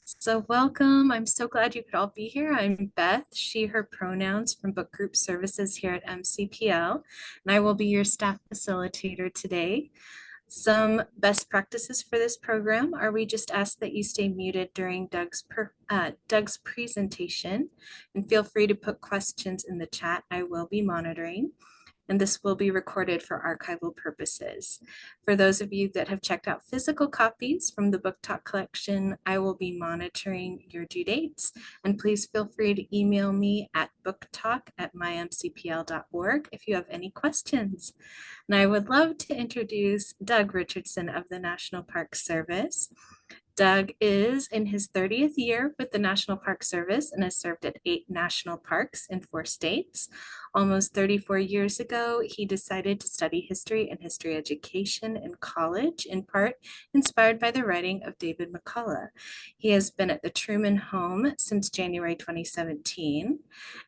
So, welcome. I'm so glad you could all be here. I'm Beth, she, her pronouns from Book Group Services here at MCPL, and I will be your staff facilitator today. Some best practices for this program are we just ask that you stay muted during Doug's presentation, and feel free to put questions in the chat. I will be monitoring, and this will be recorded for archival purposes. For those of you that have checked out physical copies from the Booktalk collection, I will be monitoring your due dates, and please feel free to email me at booktalk@mymcpl.org if you have any questions. And I would love to introduce Doug Richardson of the National Park Service. Doug is in his 30th year with the National Park Service and has served at 8 national parks in 4 states. Almost 34 years ago, he decided to study history and history education in college, in part inspired by the writing of David McCullough. He has been at the Truman home since January 2017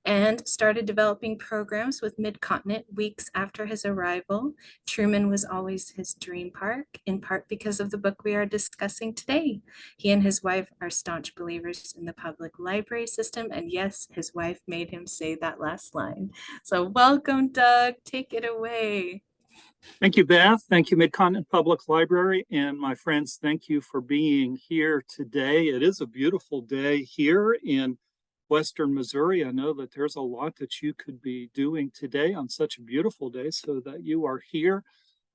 and started developing programs with Mid-Continent weeks after his arrival. Truman was always his dream park, in part because of the book we are discussing today. He and his wife are staunch believers in the public library system, and yes, his wife made him say that last line. So welcome, Doug. Take it away. Thank you, Beth. Thank you, Mid-Continent Public Library. And my friends, thank you for being here today. It is a beautiful day here in Western Missouri. I know that there's a lot that you could be doing today on such a beautiful day, so that you are here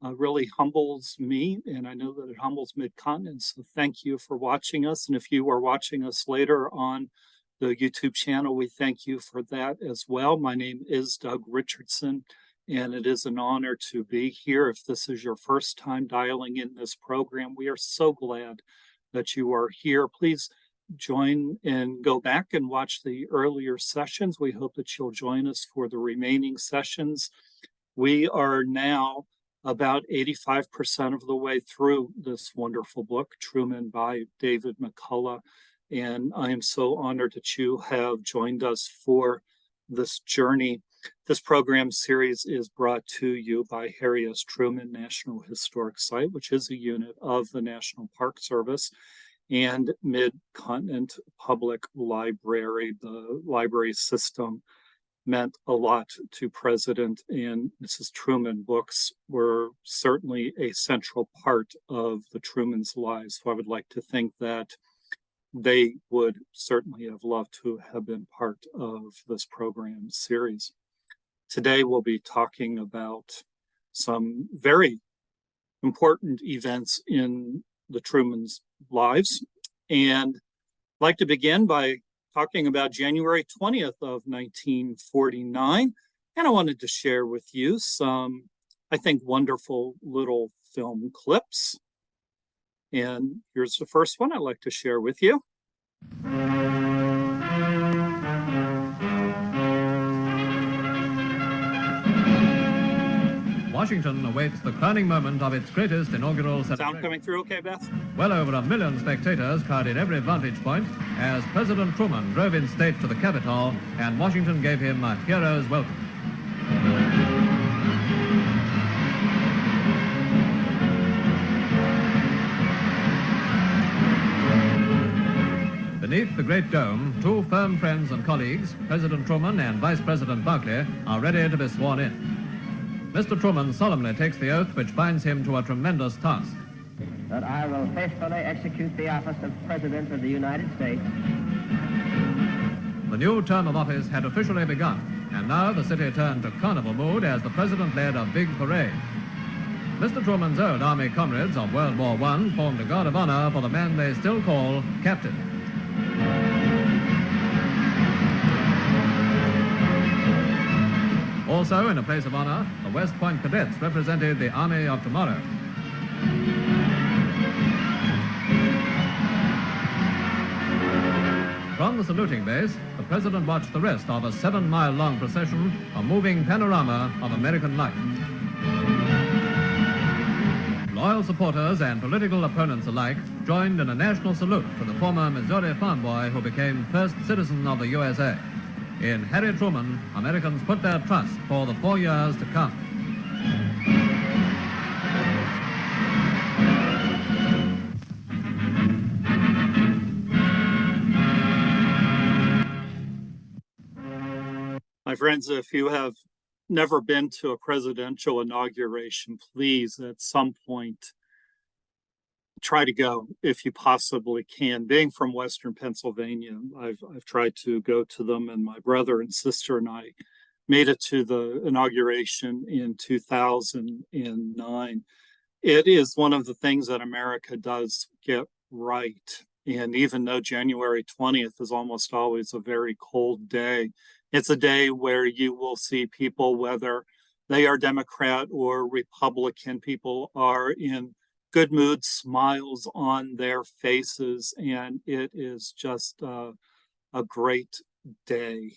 really humbles me, and I know that it humbles Mid-Continent. So thank you for watching us. And if you are watching us later on the YouTube channel, we thank you for that as well. My name is Doug Richardson, and it is an honor to be here. If this is your first time dialing in this program, we are so glad that you are here. Please join and go back and watch the earlier sessions. We hope that you'll join us for the remaining sessions. We are now about 85% of the way through this wonderful book, Truman by David McCullough. And I am so honored that you have joined us for this journey. This program series is brought to you by Harry S. Truman National Historic Site, which is a unit of the National Park Service, and Mid-Continent Public Library. The library system meant a lot to President and Mrs. Truman. Books were certainly a central part of the Truman's lives. So I would like to think that they would certainly have loved to have been part of this program series. Today we'll be talking about some very important events in the Truman's lives. And I'd like to begin by talking about January 20th of 1949. And I wanted to share with you some, I think, wonderful little film clips. And here's the first one I'd like to share with you. Washington awaits the crowning moment of its greatest inaugural celebration. Sound coming through okay, Beth? Well over 1 million spectators crowded every vantage point as President Truman drove in state to the Capitol, and Washington gave him a hero's welcome. Beneath the Great Dome, 2 firm friends and colleagues, President Truman and Vice President Barclay, are ready to be sworn in. Mr. Truman solemnly takes the oath which binds him to a tremendous task. That I will faithfully execute the office of President of the United States. The new term of office had officially begun, and now the city turned to carnival mood as the president led a big parade. Mr. Truman's old army comrades of World War I formed a guard of honor for the man they still call Captain. Also, in a place of honor, the West Point cadets represented the Army of Tomorrow. From the saluting base, the president watched the rest of a 7-mile-long procession, a moving panorama of American life. Loyal supporters and political opponents alike joined in a national salute to the former Missouri farm boy who became first citizen of the USA. In Harry Truman, Americans put their trust for the 4 years to come. My friends, if you have never been to a presidential inauguration, please at some point try to go if you possibly can. Being from Western Pennsylvania, I've tried to go to them, and my brother and sister and I made it to the inauguration in 2009. It is one of the things that America does get right. And even though January 20th is almost always a very cold day, it's a day where you will see people, whether they are Democrat or Republican, people are in good mood, smiles on their faces, and it is just a great day.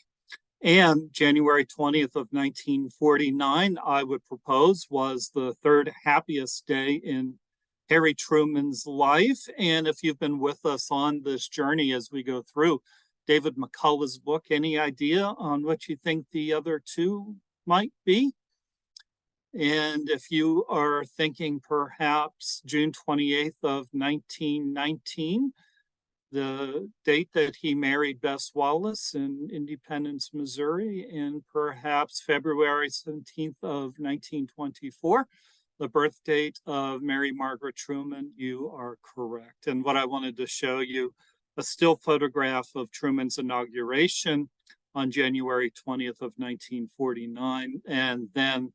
And January 20th of 1949, I would propose, was the third happiest day in Harry Truman's life. And if you've been with us on this journey as we go through David McCullough's book, any idea on what you think the other two might be? And if you are thinking perhaps June 28th of 1919, the date that he married Bess Wallace in Independence, Missouri, and perhaps February 17th of 1924, the birth date of Mary Margaret Truman, you are correct. And what I wanted to show you, a still photograph of Truman's inauguration on January 20th of 1949, and then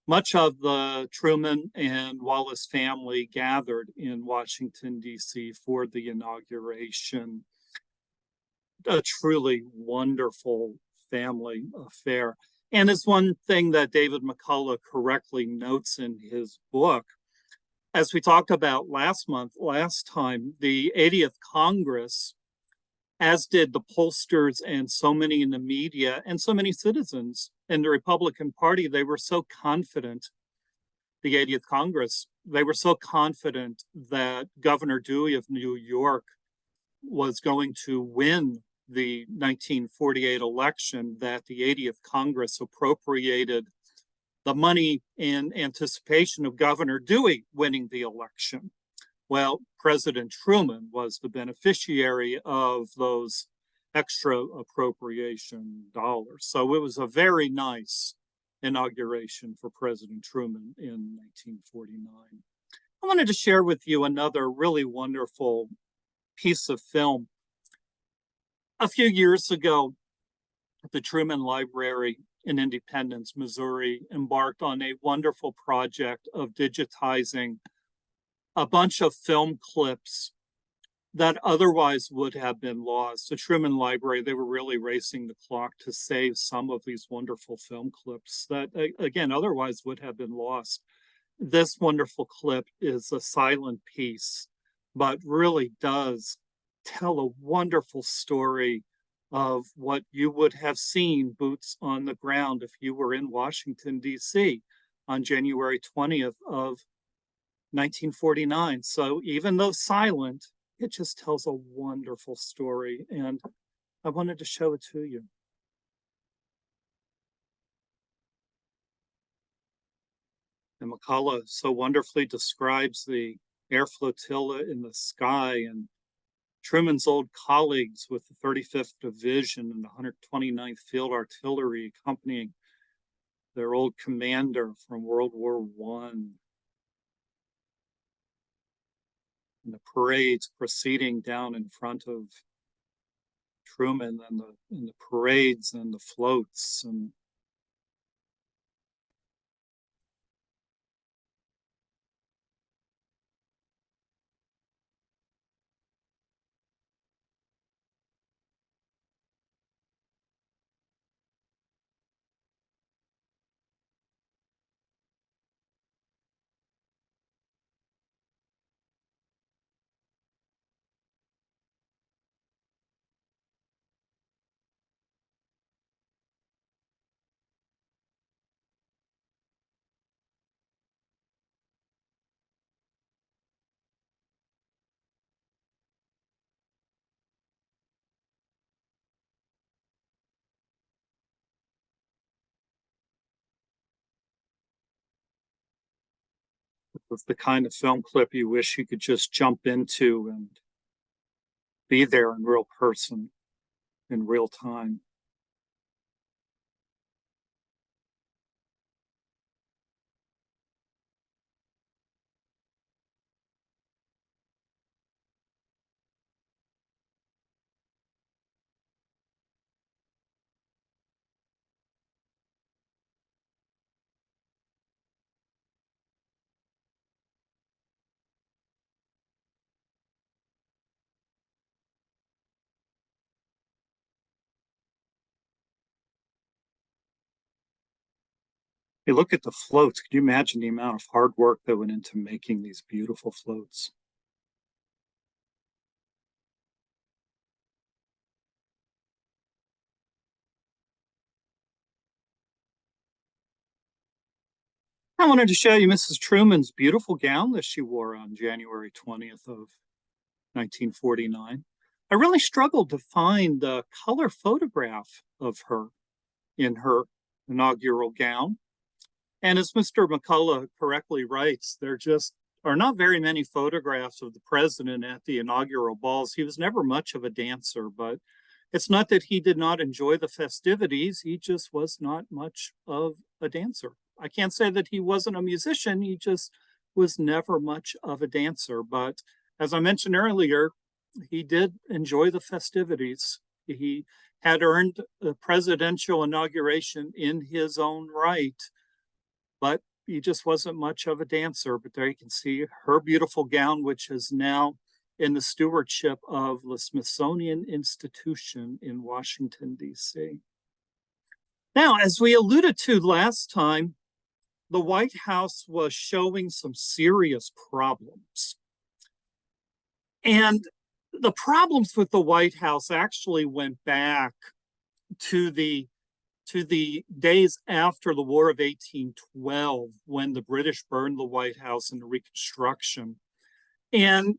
much of the Truman and Wallace family gathered in Washington, D.C. for the inauguration. A truly wonderful family affair. And it's one thing that David McCullough correctly notes in his book. As we talked about last time, the 80th Congress, as did the pollsters and so many in the media and so many citizens in the Republican Party, they were so confident, the 80th Congress, they were so confident that Governor Dewey of New York was going to win the 1948 election, that the 80th Congress appropriated the money in anticipation of Governor Dewey winning the election. Well, President Truman was the beneficiary of those extra appropriation dollars. So it was a very nice inauguration for President Truman in 1949. I wanted to share with you another really wonderful piece of film. A few years ago, the Truman Library in Independence, Missouri, embarked on a wonderful project of digitizing a bunch of film clips that otherwise would have been lost. The Truman Library, they were really racing the clock to save some of these wonderful film clips that, again, otherwise would have been lost. This wonderful clip is a silent piece, but really does tell a wonderful story of what you would have seen boots on the ground if you were in Washington, D.C. on January 20th of 1949. So even though silent, it just tells a wonderful story, and I wanted to show it to you. And McCullough so wonderfully describes the air flotilla in the sky and Truman's old colleagues with the 35th Division and the 129th Field Artillery accompanying their old commander from World War I. And the parades proceeding down in front of Truman, and the parades and the floats, and it's the kind of film clip you wish you could just jump into and be there in real person, in real time. Hey, look at the floats. Could you imagine the amount of hard work that went into making these beautiful floats? I wanted to show you Mrs. Truman's beautiful gown that she wore on January 20th of 1949. I really struggled to find a color photograph of her in her inaugural gown. And as Mr. McCullough correctly writes, there just are not very many photographs of the president at the inaugural balls. He was never much of a dancer, but it's not that he did not enjoy the festivities. He just was not much of a dancer. I can't say that he wasn't a musician. He just was never much of a dancer. But as I mentioned earlier, he did enjoy the festivities. He had earned the presidential inauguration in his own right, but he just wasn't much of a dancer. But there you can see her beautiful gown, which is now in the stewardship of the Smithsonian Institution in Washington, D.C. Now, as we alluded to last time, the White House was showing some serious problems. And the problems with the White House actually went back to the days after the War of 1812, when the British burned the White House in the Reconstruction. And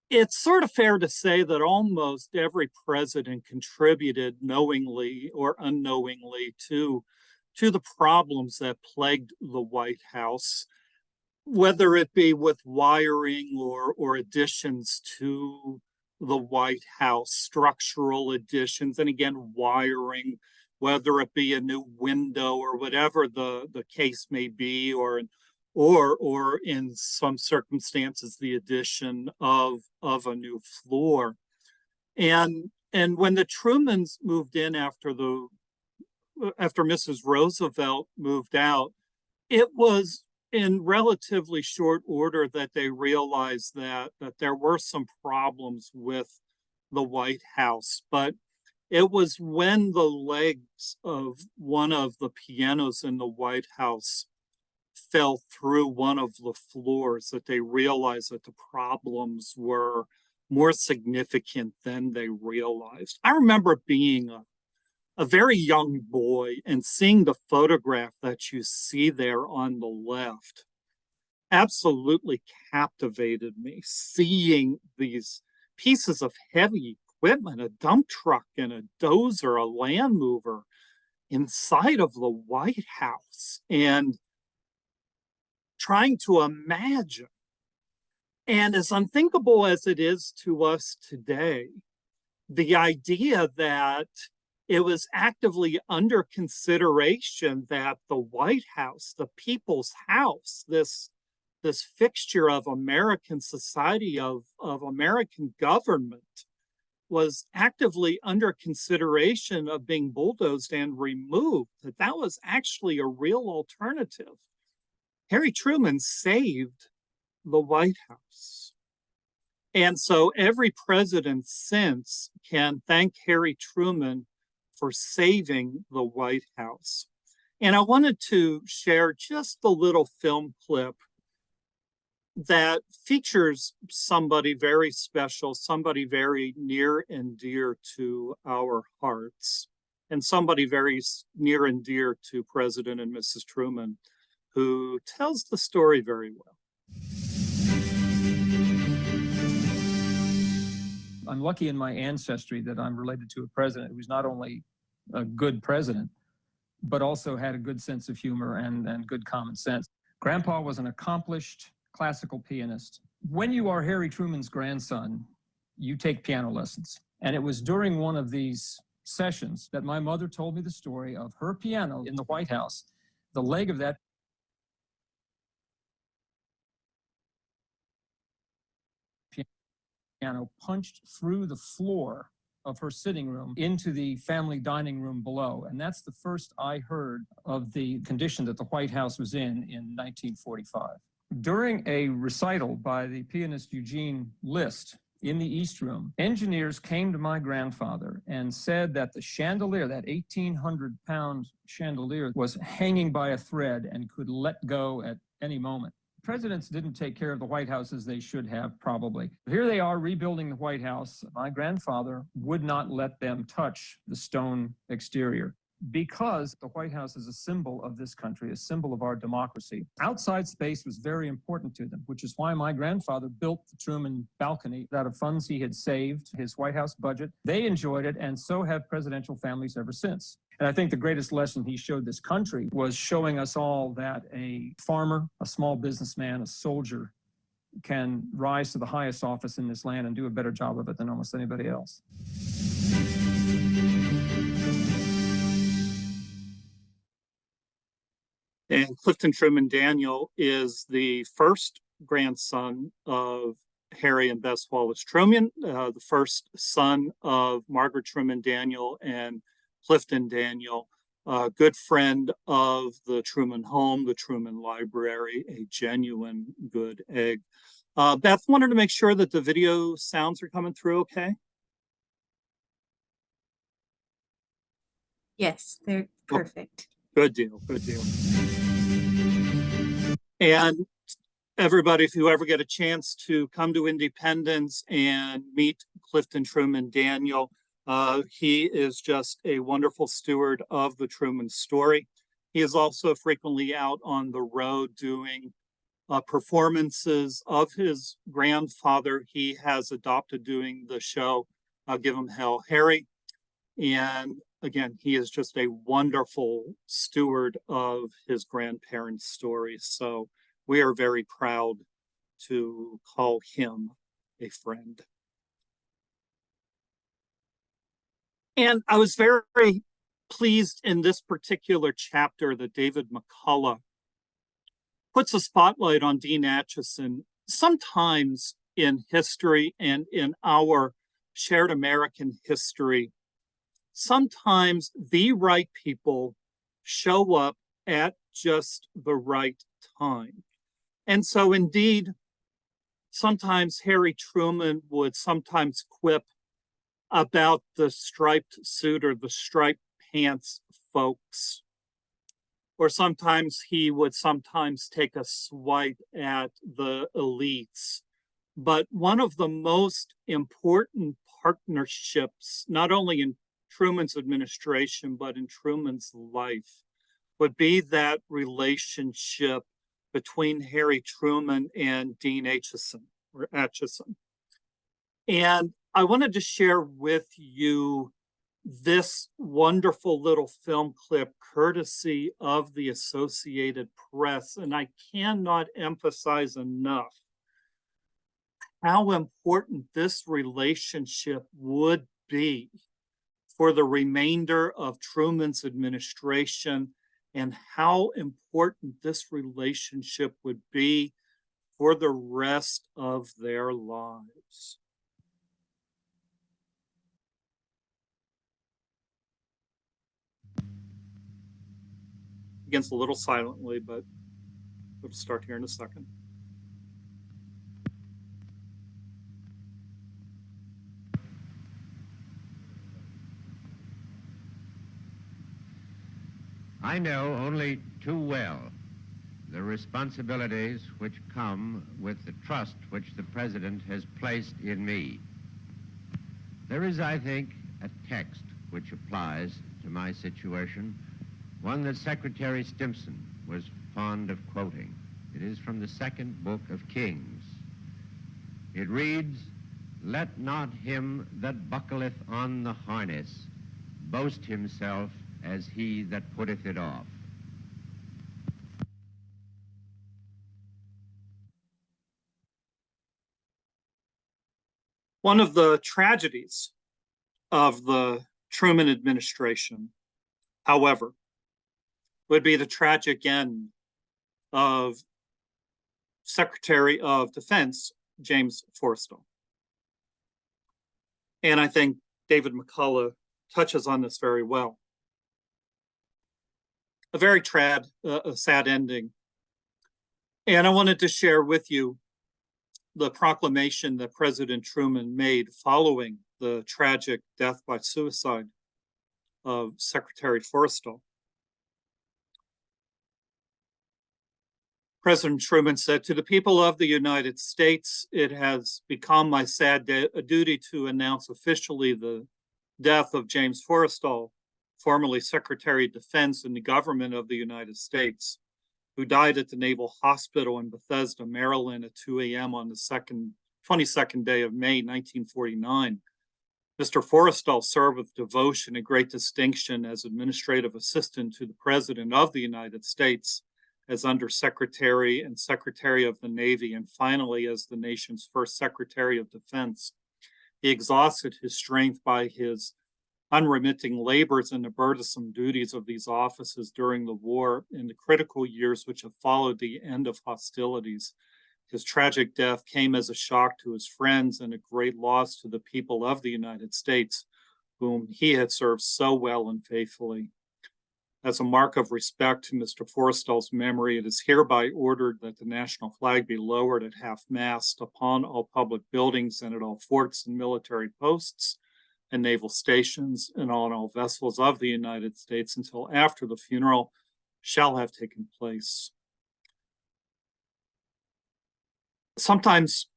it's sort of fair to say that almost every president contributed knowingly or unknowingly to the problems that plagued the White House, whether it be with wiring or additions to the White House, structural additions, and again, wiring, whether it be a new window or whatever the case may be, or in some circumstances, the addition of a new floor. And when the Trumans moved in after Mrs. Roosevelt moved out, it was in relatively short order that they realized that there were some problems with the White House. But it was when the legs of one of the pianos in the White House fell through one of the floors that they realized that the problems were more significant than they realized. I remember being a very young boy and seeing the photograph that you see there on the left absolutely captivated me, seeing these pieces of heavy equipment, a dump truck and a dozer, a land mover inside of the White House, and trying to imagine. And as unthinkable as it is to us today, the idea that it was actively under consideration that the White House, the people's house, this fixture of American society, of American government, was actively under consideration of being bulldozed and removed, that was actually a real alternative. Harry Truman saved the White House. And so every president since can thank Harry Truman for saving the White House. And I wanted to share just a little film clip that features somebody very special, somebody very near and dear to our hearts, and somebody very near and dear to President and Mrs. Truman, who tells the story very well. I'm lucky in my ancestry that I'm related to a president who's not only a good president, but also had a good sense of humor and good common sense. Grandpa was an accomplished classical pianist. When you are Harry Truman's grandson, you take piano lessons. And it was during one of these sessions that my mother told me the story of her piano in the White House. The leg of that piano punched through the floor of her sitting room into the family dining room below. And that's the first I heard of the condition that the White House was in 1945. During a recital by the pianist Eugene Liszt in the East Room, engineers came to my grandfather and said that the chandelier, that 1,800-pound chandelier, was hanging by a thread and could let go at any moment. Presidents didn't take care of the White House as they should have, probably. Here they are rebuilding the White House. My grandfather would not let them touch the stone exterior, because the White House is a symbol of this country, a symbol of our democracy. Outside space was very important to them, which is why my grandfather built the Truman balcony out of funds he had saved, his White House budget. They enjoyed it, and so have presidential families ever since. And I think the greatest lesson he showed this country was showing us all that a farmer, a small businessman, a soldier can rise to the highest office in this land and do a better job of it than almost anybody else. And Clifton Truman Daniel is the first grandson of Harry and Bess Wallace Truman, the first son of Margaret Truman Daniel and Clifton Daniel, a good friend of the Truman home, the Truman Library, a genuine good egg. Beth, wanted to make sure that the video sounds are coming through okay? Yes, they're perfect. Good deal, good deal. And everybody, if you ever get a chance to come to Independence and meet Clifton Truman Daniel, he is just a wonderful steward of the Truman story. He is also frequently out on the road doing performances of his grandfather. He has adopted doing the show Give 'Em Hell, Harry. And again, he is just a wonderful steward of his grandparents' story. So we are very proud to call him a friend. And I was very pleased in this particular chapter that David McCullough puts a spotlight on Dean Acheson. Sometimes in history and in our shared American history, sometimes the right people show up at just the right time. And so indeed, sometimes Harry Truman would sometimes quip about the striped suit or the striped pants folks. Or sometimes he would sometimes take a swipe at the elites. But one of the most important partnerships, not only in Truman's administration, but in Truman's life, would be that relationship between Harry Truman and Dean Acheson, or Acheson. And I wanted to share with you this wonderful little film clip courtesy of the Associated Press. And I cannot emphasize enough how important this relationship would be for the remainder of Truman's administration, and how important this relationship would be for the rest of their lives. Begins a little silently, but we'll start here in a second. I know only too well the responsibilities which come with the trust which the President has placed in me. There is, I think, a text which applies to my situation, one that Secretary Stimson was fond of quoting. It is from the second book of Kings. It reads, "Let not him that buckleth on the harness boast himself as he that putteth it off." One of the tragedies of the Truman administration, however, would be the tragic end of Secretary of Defense James Forrestal. And I think David McCullough touches on this very well. A very sad ending. And I wanted to share with you the proclamation that President Truman made following the tragic death by suicide of Secretary Forrestal. President Truman said, "To the people of the United States, it has become my sad duty to announce officially the death of James Forrestal, formerly Secretary of Defense in the government of the United States, who died at the Naval Hospital in Bethesda, Maryland at 2 a.m. on the 22nd day of May, 1949. Mr. Forrestal served with devotion and great distinction as administrative assistant to the President of the United States, as Undersecretary and Secretary of the Navy, and finally as the nation's first Secretary of Defense. He exhausted his strength by his unremitting labors and the burdensome duties of these offices during the war in the critical years which have followed the end of hostilities. His tragic death came as a shock to his friends and a great loss to the people of the United States, whom he had served so well and faithfully. As a mark of respect to Mr. Forrestal's memory, it is hereby ordered that the national flag be lowered at half-mast upon all public buildings and at all forts and military posts and naval stations and on all vessels of the United States until after the funeral shall have taken place." Sometimes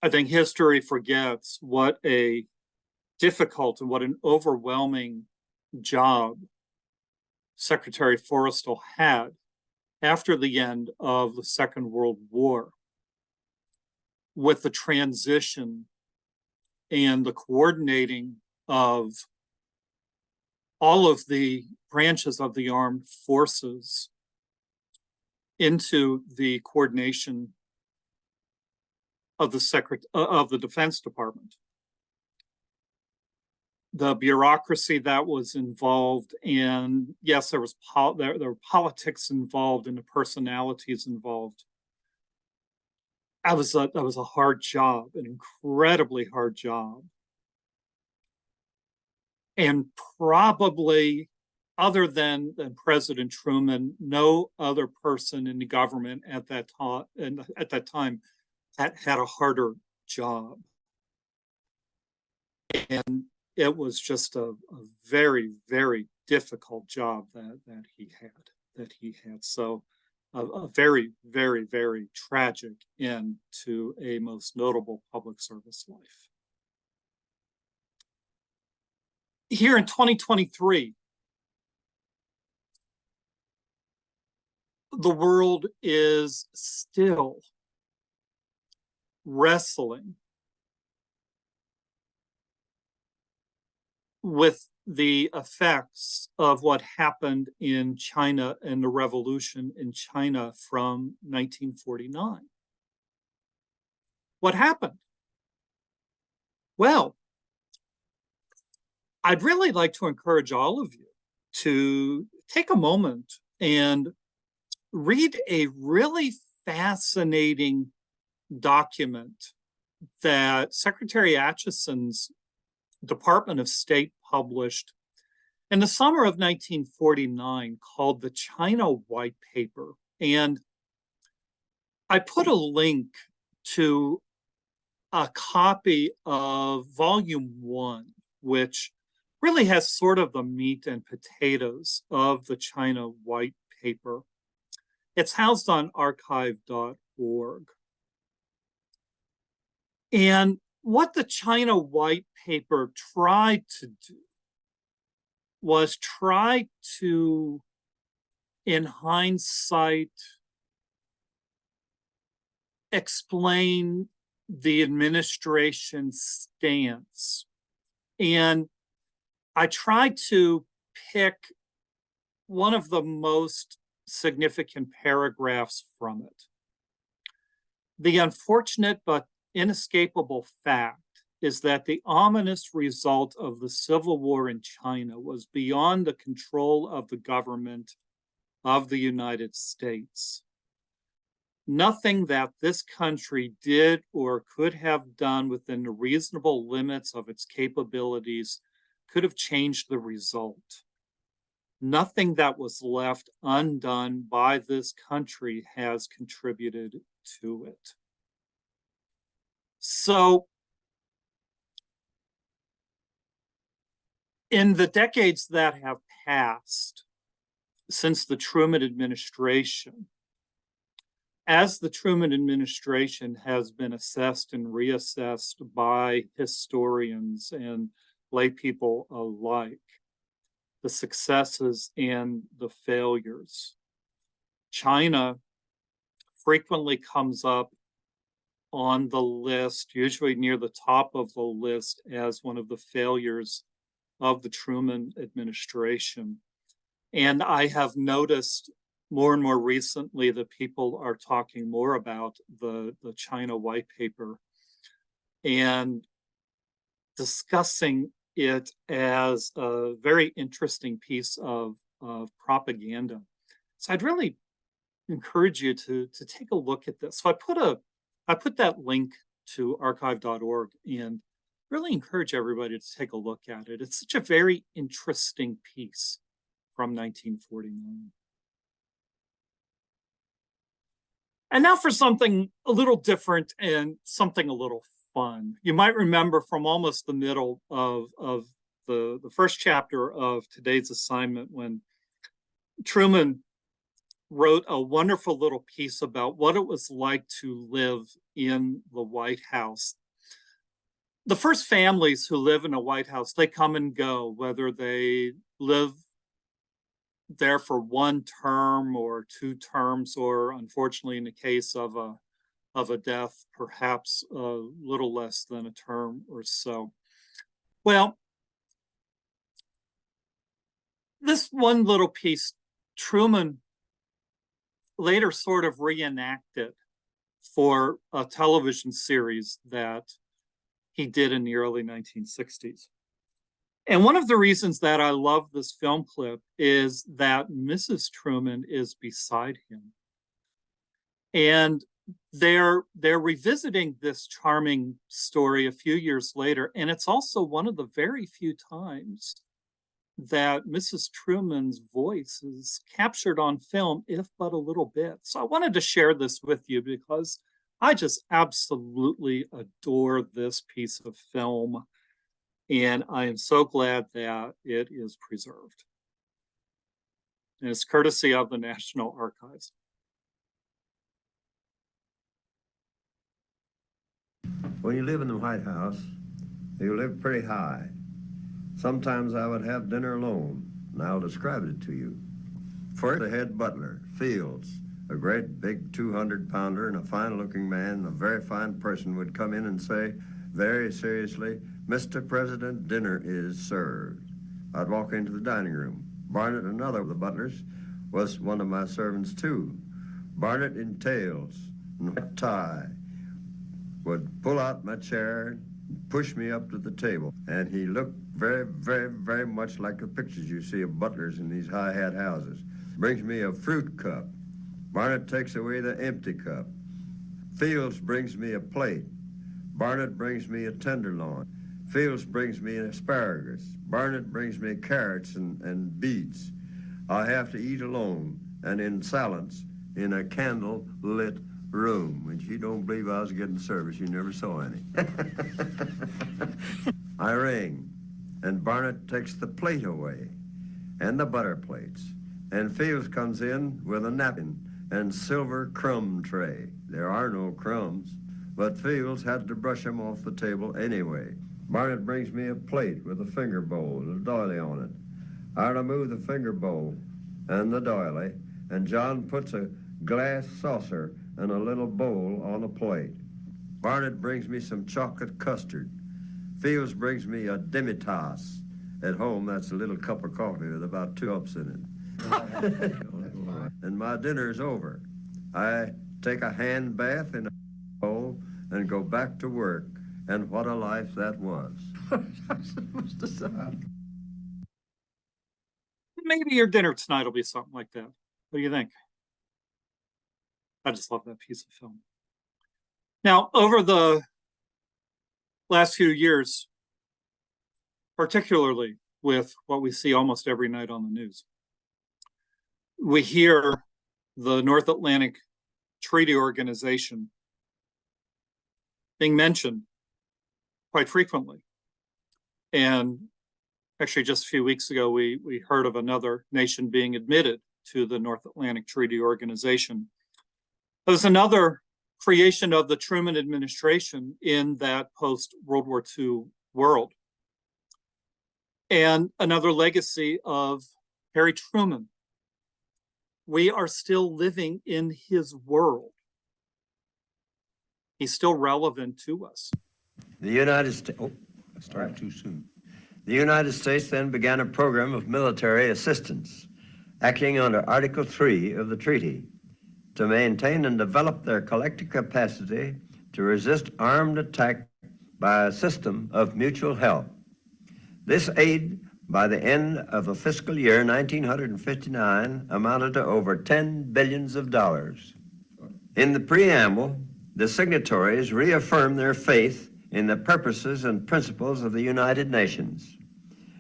I think history forgets what a difficult and what an overwhelming job Secretary Forrestal had after the end of the Second World War with the transition and the coordinating of all of the branches of the armed forces into the coordination of the Defense Department. The bureaucracy that was involved, and yes, there were politics involved and the personalities involved. That was a hard job, an incredibly hard job. And probably, other than President Truman, no other person in the government at that time had a harder job. And it was just a very, very difficult job that he had. So a very, very, very tragic end to a most notable public service life. Here in 2023, the world is still wrestling with the effects of what happened in China and the revolution in China from 1949. What happened? Well, I'd really like to encourage all of you to take a moment and read a really fascinating document that Secretary Atchison's Department of State published in the summer of 1949 called the China White Paper. And I put a link to a copy of Volume 1, which really has sort of the meat and potatoes of the China White Paper. It's housed on archive.org. And what the China White Paper tried to do was try to, in hindsight, explain the administration's stance. And I tried to pick one of the most significant paragraphs from it. The unfortunate but inescapable fact is that the ominous result of the civil war in China was beyond the control of the government of the United States. Nothing that this country did or could have done within the reasonable limits of its capabilities could have changed the result. Nothing that was left undone by this country has contributed to it. So in the decades that have passed since the Truman administration, as the Truman administration has been assessed and reassessed by historians and lay people alike, the successes and the failures, China frequently comes up on the list, usually near the top of the list, as one of the failures of the Truman administration. And I have noticed more and more recently that people are talking more about the China white paper and discussing it as a very interesting piece of propaganda. So I'd really encourage you to take a look at this. So I put that link to archive.org and really encourage everybody to take a look at it. It's such a very interesting piece from 1949. And now for something a little different and something a little fun. You might remember from almost the middle of the first chapter of today's assignment when Truman wrote a wonderful little piece about what it was like to live in the White House. The first families who live in a White House, they come and go, whether they live there for one term or two terms, or unfortunately in the case of a death, perhaps a little less than a term or so. Well, this one little piece, Truman later sort of reenacted for a television series that he did in the early 1960s. And one of the reasons that I love this film clip is that Mrs. Truman is beside him. And they're revisiting this charming story a few years later. And it's also one of the very few times that Mrs. Truman's voice is captured on film, if but a little bit. So I wanted to share this with you because I just absolutely adore this piece of film. And I am so glad that it is preserved. And it's courtesy of the National Archives. When you live in the White House, you live pretty high. Sometimes I would have dinner alone, and I'll describe it to you. First, the head butler, Fields, a great big 200-pounder and a fine-looking man, a very fine person, would come in and say, very seriously, "Mr. President, dinner is served." I'd walk into the dining room. Barnett, another of the butlers, was one of my servants too. Barnett in tails and a tie would pull out my chair and push me up to the table. And he looked very, very, very much like the pictures you see of butlers in these high-hat houses. Brings me a fruit cup. Barnett takes away the empty cup. Fields brings me a plate. Barnett brings me a tenderloin. Fields brings me an asparagus. Barnett brings me carrots and beets. I have to eat alone and in silence in a candle-lit room. When she don't believe I was getting service, she never saw any. I ring, and Barnett takes the plate away and the butter plates. And Fields comes in with a napkin and silver crumb tray. There are no crumbs, but Fields had to brush them off the table anyway. Barnett brings me a plate with a finger bowl and a doily on it. I remove the finger bowl and the doily, and John puts a glass saucer and a little bowl on a plate. Barnett brings me some chocolate custard. Fields brings me a demi-tasse. At home, that's a little cup of coffee with about 2 cups in it. And my dinner's over. I take a hand bath in a bowl and go back to work. And what a life that was. Maybe your dinner tonight will be something like that. What do you think? I just love that piece of film. Now, over the last few years, particularly with what we see almost every night on the news, we hear the North Atlantic Treaty Organization being mentioned quite frequently. And actually, just a few weeks ago, we heard of another nation being admitted to the North Atlantic Treaty Organization. There's another creation of the Truman administration in that post-World War II world. And another legacy of Harry Truman. We are still living in his world. He's still relevant to us. The United States, I started too soon. The United States then began a program of military assistance, acting under Article 3 of the treaty, to maintain and develop their collective capacity to resist armed attack by a system of mutual help. This aid, by the end of the fiscal year 1959, amounted to over $10 billion. In the preamble, the signatories reaffirmed their faith in the purposes and principles of the United Nations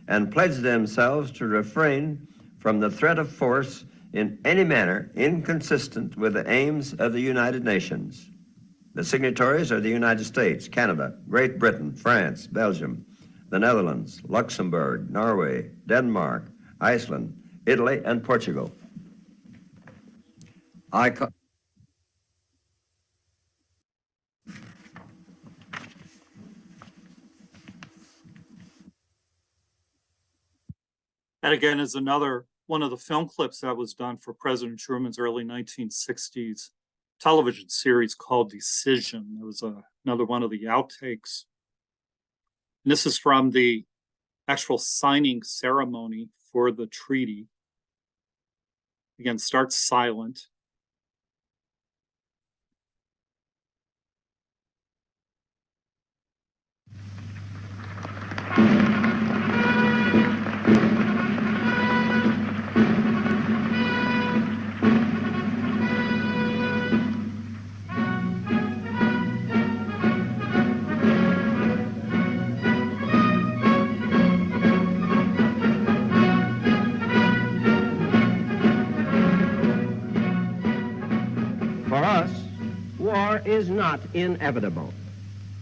and pledged themselves to refrain from the threat of force in any manner inconsistent with the aims of the United Nations. The signatories are the United States, Canada, Great Britain, France, Belgium, the Netherlands, Luxembourg, Norway, Denmark, Iceland, Italy, and Portugal. That again is another one of the film clips that was done for President Truman's early 1960s television series called Decision. It was another one of the outtakes. And this is from the actual signing ceremony for the treaty. Again, starts silent. For us, war is not inevitable.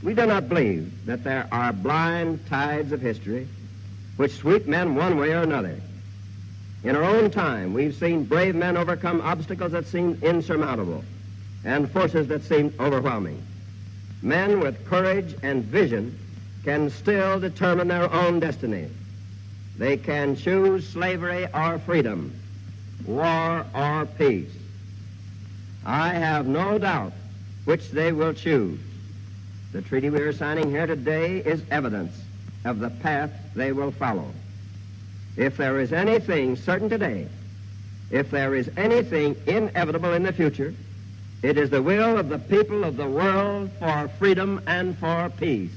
We do not believe that there are blind tides of history which sweep men one way or another. In our own time, we've seen brave men overcome obstacles that seemed insurmountable and forces that seemed overwhelming. Men with courage and vision can still determine their own destiny. They can choose slavery or freedom, war or peace. I have no doubt which they will choose. The treaty we are signing here today is evidence of the path they will follow. If there is anything certain today, if there is anything inevitable in the future, it is the will of the people of the world for freedom and for peace.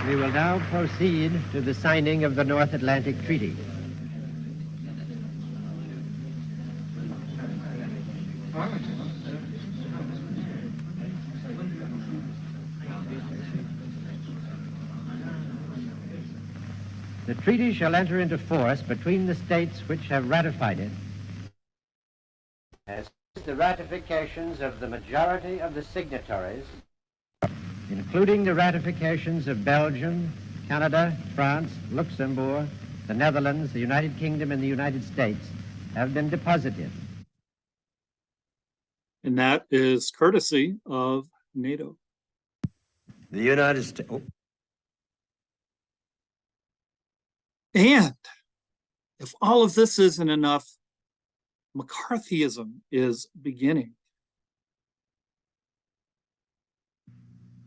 We will now proceed to the signing of the North Atlantic Treaty. The treaty shall enter into force between the states which have ratified it, as the ratifications of the majority of the signatories, including the ratifications of Belgium, Canada, France, Luxembourg, the Netherlands, the United Kingdom, and the United States, have been deposited. And that is courtesy of NATO. The United States. Oh. And if all of this isn't enough, McCarthyism is beginning.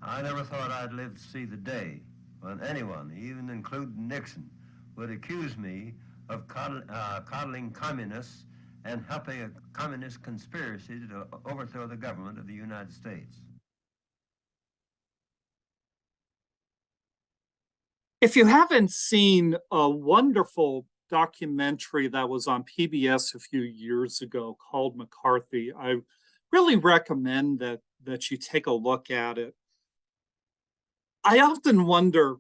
I never thought I'd live to see the day when anyone, even including Nixon, would accuse me of coddling communists and helping a communist conspiracy to overthrow the government of the United States. If you haven't seen a wonderful documentary that was on PBS a few years ago called McCarthy, I really recommend that you take a look at it. I often wonder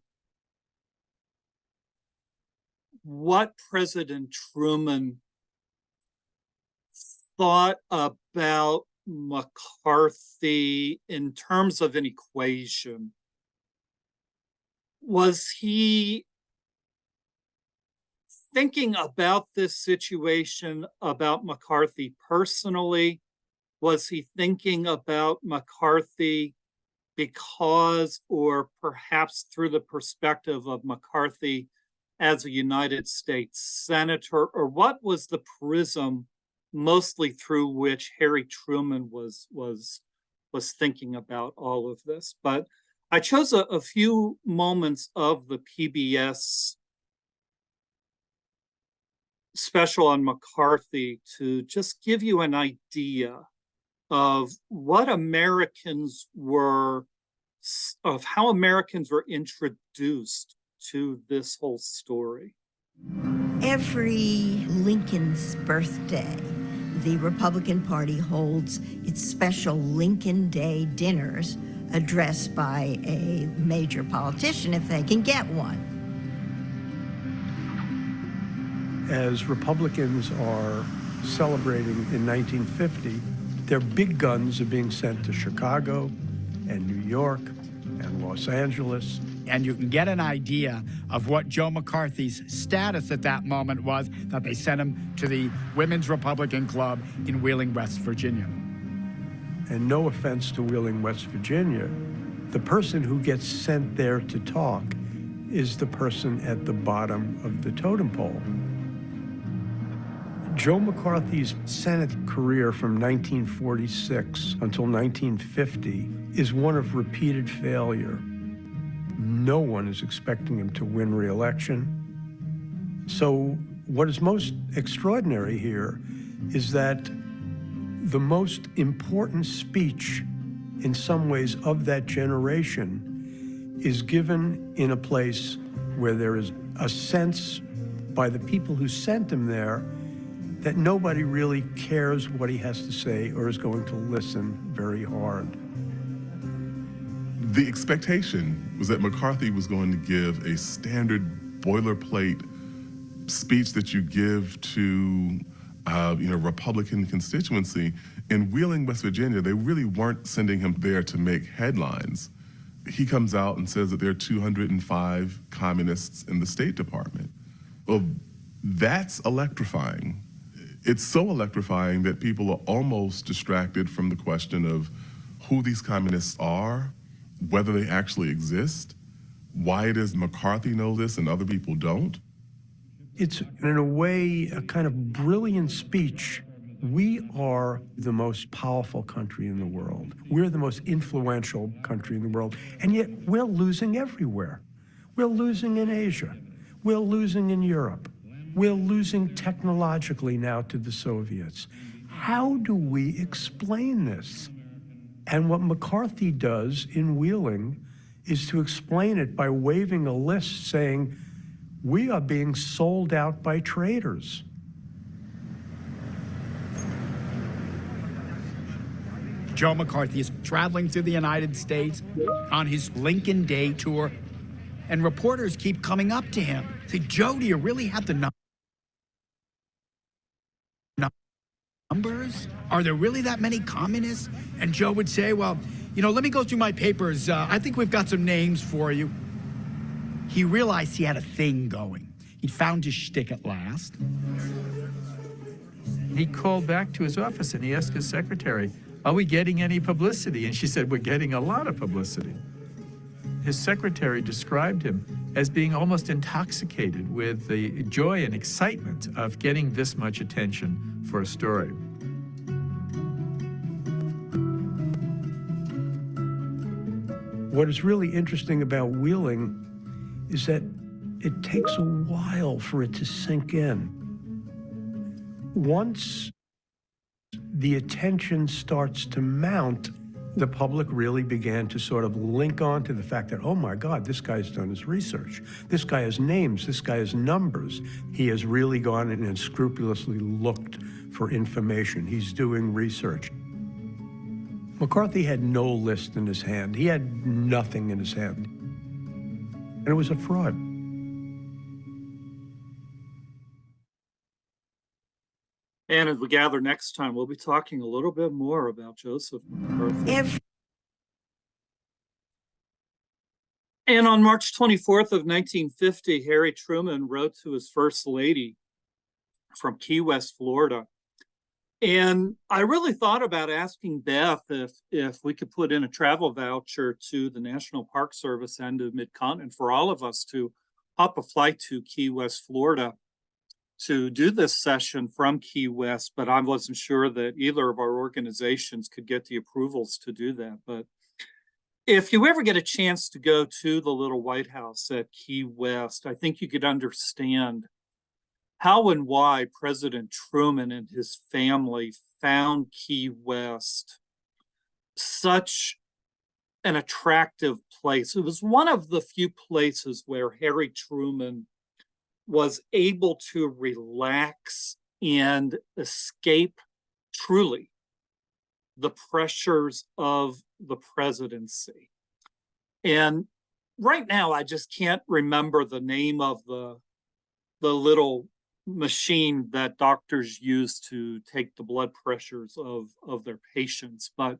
what President Truman thought about McCarthy in terms of an equation. Was he thinking about this situation about McCarthy personally? Was he thinking about McCarthy because, or perhaps through the perspective of McCarthy as a United States senator, or what was the prism mostly through which Harry Truman was thinking about all of this? But I chose a few moments of the PBS special on McCarthy to just give you an idea of what Americans were, of how Americans were introduced to this whole story. Every Lincoln's birthday, the Republican Party holds its special Lincoln Day dinners addressed by a major politician if they can get one. As Republicans are celebrating in 1950, their big guns are being sent to Chicago and New York and Los Angeles. And you can get an idea of what Joe McCarthy's status at that moment was, that they sent him to the Women's Republican Club in Wheeling, West Virginia. And no offense to Wheeling, West Virginia, the person who gets sent there to talk is the person at the bottom of the totem pole. Joe McCarthy's Senate career from 1946 until 1950 is one of repeated failure. No one is expecting him to win re-election. So what is most extraordinary here is that the most important speech in some ways of that generation is given in a place where there is a sense by the people who sent him there that nobody really cares what he has to say or is going to listen very hard. The expectation was that McCarthy was going to give a standard boilerplate speech that you give to Republican constituency. In Wheeling, West Virginia, they really weren't sending him there to make headlines. He comes out and says that there are 205 communists in the State Department. Well, that's electrifying. It's so electrifying that people are almost distracted from the question of who these communists are, whether they actually exist, why does McCarthy know this and other people don't? It's, in a way, a kind of brilliant speech. We are the most powerful country in the world. We're the most influential country in the world, and yet we're losing everywhere. We're losing in Asia. We're losing in Europe. We're losing technologically now to the Soviets. How do we explain this? And what McCarthy does in Wheeling is to explain it by waving a list saying, we are being sold out by traitors. Joe McCarthy is traveling through the United States on his Lincoln Day tour, and reporters keep coming up to him. Say, Joe, do you really have the numbers? Are there really that many communists? And Joe would say, well, let me go through my papers. I think we've got some names for you. He realized he had a thing going. He'd found his shtick at last. He called back to his office and he asked his secretary, are we getting any publicity? And she said, we're getting a lot of publicity. His secretary described him as being almost intoxicated with the joy and excitement of getting this much attention for a story. What is really interesting about Wheeling is that it takes a while for it to sink in. Once the attention starts to mount, the public really began to sort of link on to the fact that, oh my God, this guy's done his research. This guy has names, this guy has numbers. He has really gone in and scrupulously looked for information. He's doing research. McCarthy had no list in his hand. He had nothing in his hand. And it was a fraud. And as we gather next time, we'll be talking a little bit more about Joseph McCarthy. And on March 24th of 1950, Harry Truman wrote to his first lady from Key West, Florida. And I really thought about asking Beth if we could put in a travel voucher to the National Park Service and to Mid-Continent for all of us to hop a flight to Key West, Florida to do this session from Key West, but I wasn't sure that either of our organizations could get the approvals to do that. But if you ever get a chance to go to the little White House at Key West, I think you could understand how and why President Truman and his family found Key West such an attractive place. It was one of the few places where Harry Truman was able to relax and escape truly the pressures of the presidency. And right now, I just can't remember the name of the little machine that doctors use to take the blood pressures of their patients. But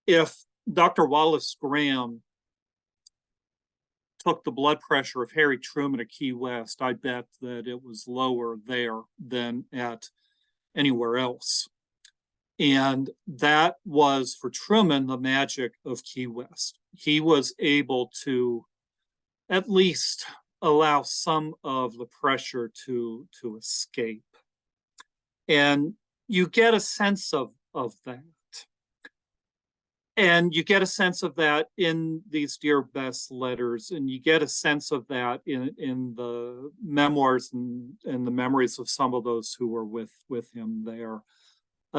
if Dr. Wallace Graham took the blood pressure of Harry Truman at Key West, I bet that it was lower there than at anywhere else. And that was, for Truman, the magic of Key West. He was able to at least allow some of the pressure to escape. And you get a sense of that. And you get a sense of that in these Dear Bess letters, and you get a sense of that in the memoirs and the memories of some of those who were with him there.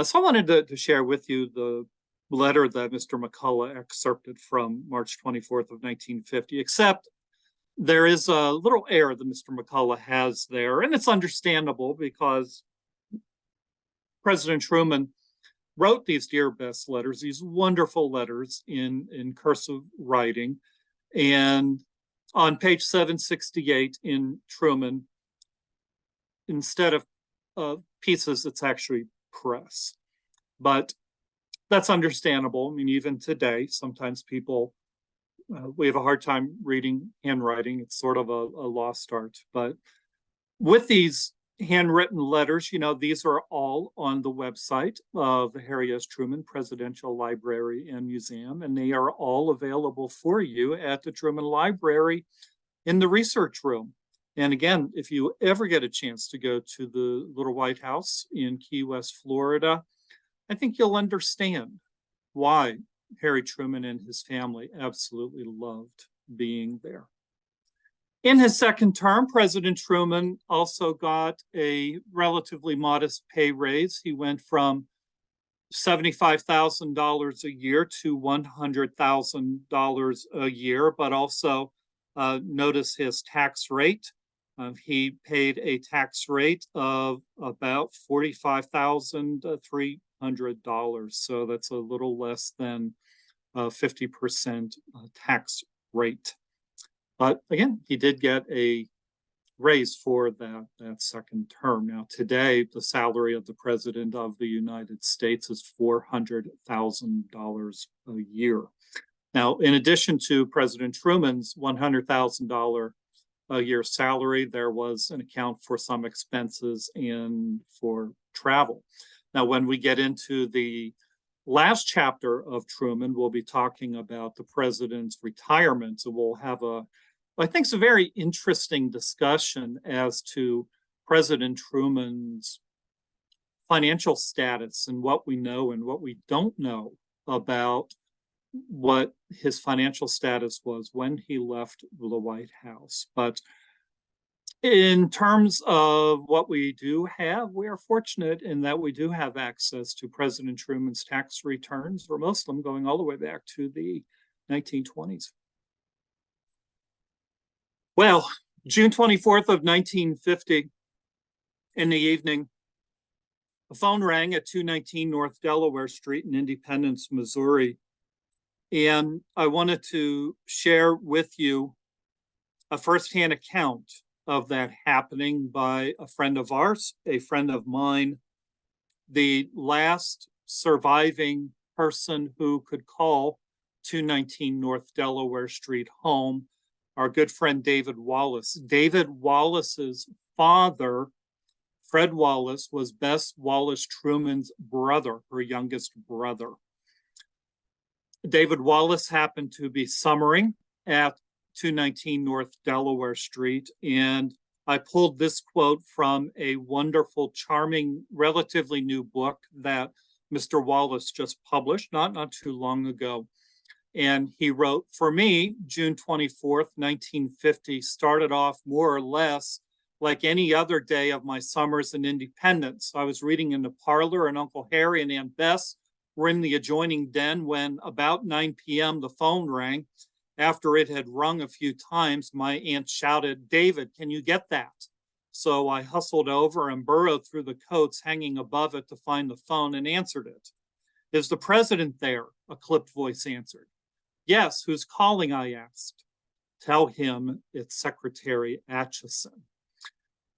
So I wanted to share with you the letter that Mr. McCullough excerpted from March 24th of 1950, except there is a little error that Mr. McCullough has there, and it's understandable because President Truman wrote these Dear Bess letters, these wonderful letters in cursive writing. And on page 768 in Truman, instead of pieces, it's actually press. But that's understandable. I mean, even today, sometimes people, we have a hard time reading handwriting. It's sort of a lost art. But with these handwritten letters, you know, these are all on the website of the Harry S. Truman Presidential Library and Museum, and they are all available for you at the Truman Library in the research room. And again, if you ever get a chance to go to the little White House in Key West, Florida, I think you'll understand why Harry Truman and his family absolutely loved being there. In his second term, President Truman also got a relatively modest pay raise. He went from $75,000 a year to $100,000 a year, but also notice his tax rate. He paid a tax rate of about $45,300. So that's a little less than 50% tax rate. But again, he did get a raise for that second term. Now, today, the salary of the President of the United States is $400,000 a year. Now, in addition to President Truman's $100,000 a year salary, there was an account for some expenses and for travel. Now, when we get into the last chapter of Truman, we'll be talking about the president's retirement. So we'll have I think it's a very interesting discussion as to President Truman's financial status and what we know and what we don't know about what his financial status was when he left the White House. But in terms of what we do have, we are fortunate in that we do have access to President Truman's tax returns, for most of them going all the way back to the 1920s. Well, June 24th of 1950, in the evening, a phone rang at 219 North Delaware Street in Independence, Missouri. And I wanted to share with you a firsthand account of that happening by a friend of ours, a friend of mine, the last surviving person who could call 219 North Delaware Street home, our good friend David Wallace. David Wallace's father, Fred Wallace, was Bess Wallace Truman's brother, her youngest brother. David Wallace happened to be summering at 219 North Delaware Street, and I pulled this quote from a wonderful, charming, relatively new book that Mr. Wallace just published not too long ago. And he wrote, "For me, June 24th, 1950 started off more or less like any other day of my summers in Independence. I was reading in the parlor, and Uncle Harry and Aunt Bess were in the adjoining den when about 9 p.m. the phone rang. After it had rung a few times, my aunt shouted, 'David, can you get that?' So I hustled over and burrowed through the coats hanging above it to find the phone and answered it. 'Is the president there?' a clipped voice answered. 'Yes, who's calling?' I asked. 'Tell him it's Secretary Atchison.'"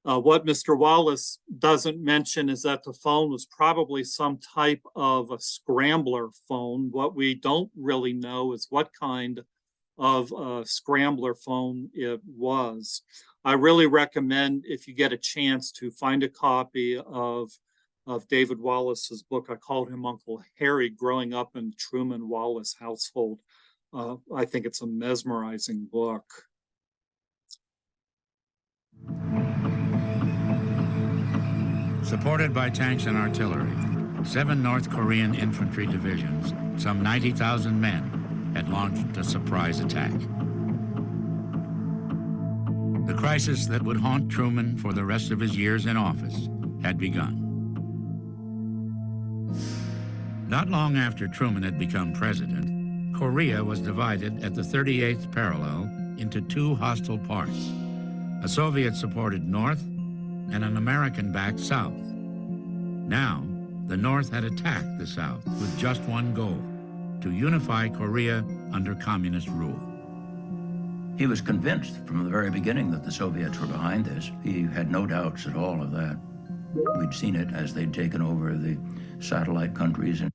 What Mr. Wallace doesn't mention is that the phone was probably some type of a scrambler phone. What we don't really know is what kind of a scrambler phone it was. I really recommend, if you get a chance, to find a copy of David Wallace's book. I called him Uncle Harry, growing up in the Truman Wallace household. I think it's a mesmerizing book. Supported by tanks and artillery, 7 North Korean infantry divisions, some 90,000 men, had launched a surprise attack. The crisis that would haunt Truman for the rest of his years in office had begun. Not long after Truman had become president, Korea was divided at the 38th parallel into 2 hostile parts, a Soviet-supported North and an American-backed South. Now, the North had attacked the South with just one goal: to unify Korea under communist rule. He was convinced from the very beginning that the Soviets were behind this. He had no doubts at all of that. We'd seen it as they'd taken over the satellite countries in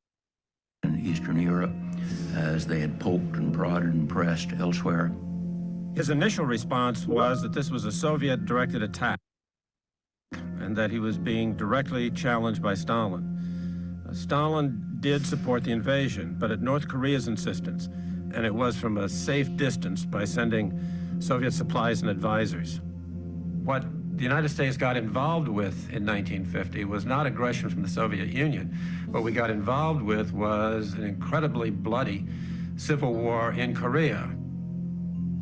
Eastern Europe, as they had poked and prodded and pressed elsewhere. His initial response was that this was a Soviet-directed attack and that he was being directly challenged by Stalin. Stalin did support the invasion, but at North Korea's insistence, and it was from a safe distance by sending Soviet supplies and advisors. What the United States got involved with in 1950 was not aggression from the Soviet Union. What we got involved with was an incredibly bloody civil war in Korea.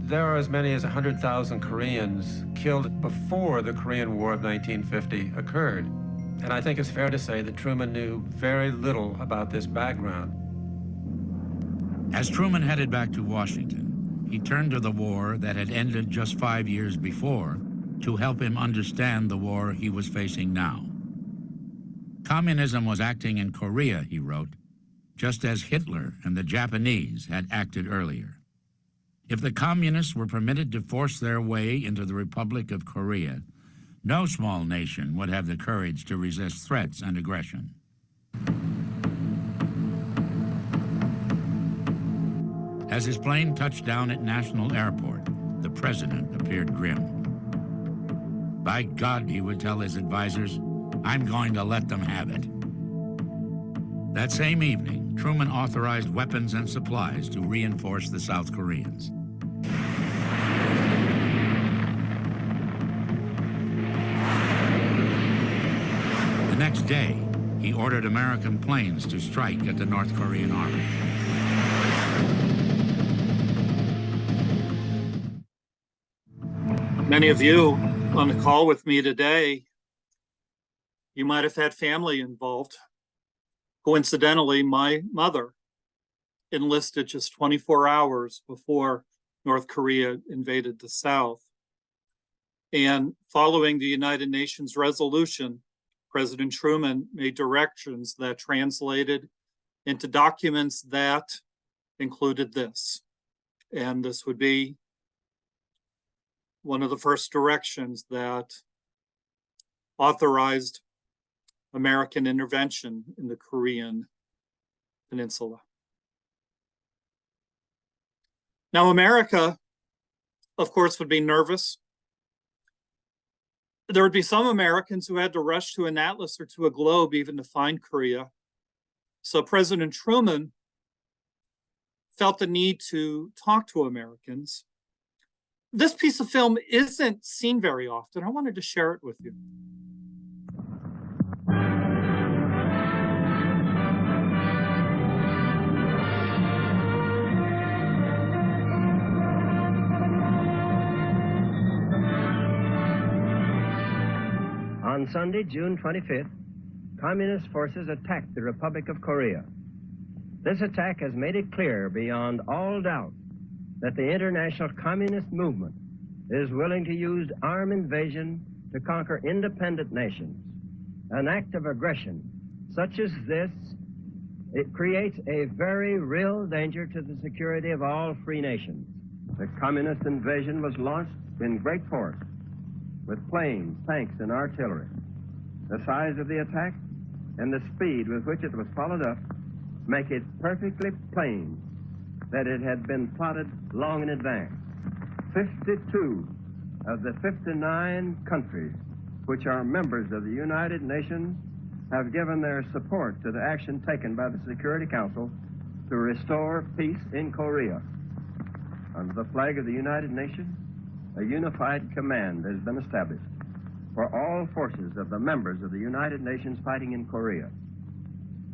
There are as many as 100,000 Koreans killed before the Korean War of 1950 occurred. And I think it's fair to say that Truman knew very little about this background. As Truman headed back to Washington, he turned to the war that had ended just 5 years before to help him understand the war he was facing now. Communism was acting in Korea, he wrote, just as Hitler and the Japanese had acted earlier. If the communists were permitted to force their way into the Republic of Korea, no small nation would have the courage to resist threats and aggression. As his plane touched down at National Airport, the president appeared grim. By God, he would tell his advisors, "I'm going to let them have it." That same evening, Truman authorized weapons and supplies to reinforce the South Koreans. The next day, he ordered American planes to strike at the North Korean army. Many of you on the call with me today, you might have had family involved. Coincidentally, my mother enlisted just 24 hours before North Korea invaded the South. And following the United Nations resolution, President Truman made directions that translated into documents that included this. And this would be one of the first directions that authorized American intervention in the Korean Peninsula. Now, America, of course, would be nervous. There would be some Americans who had to rush to an atlas or to a globe even to find Korea. So President Truman felt the need to talk to Americans. This piece of film isn't seen very often. I wanted to share it with you. On Sunday, June 25th, communist forces attacked the Republic of Korea. This attack has made it clear beyond all doubt that the international communist movement is willing to use armed invasion to conquer independent nations. An act of aggression such as this, it creates a very real danger to the security of all free nations. The communist invasion was launched in great force with planes, tanks, and artillery. The size of the attack and the speed with which it was followed up make it perfectly plain that it had been plotted long in advance. 52 of the 59 countries which are members of the United Nations have given their support to the action taken by the Security Council to restore peace in Korea. Under the flag of the United Nations, a unified command has been established for all forces of the members of the United Nations fighting in Korea.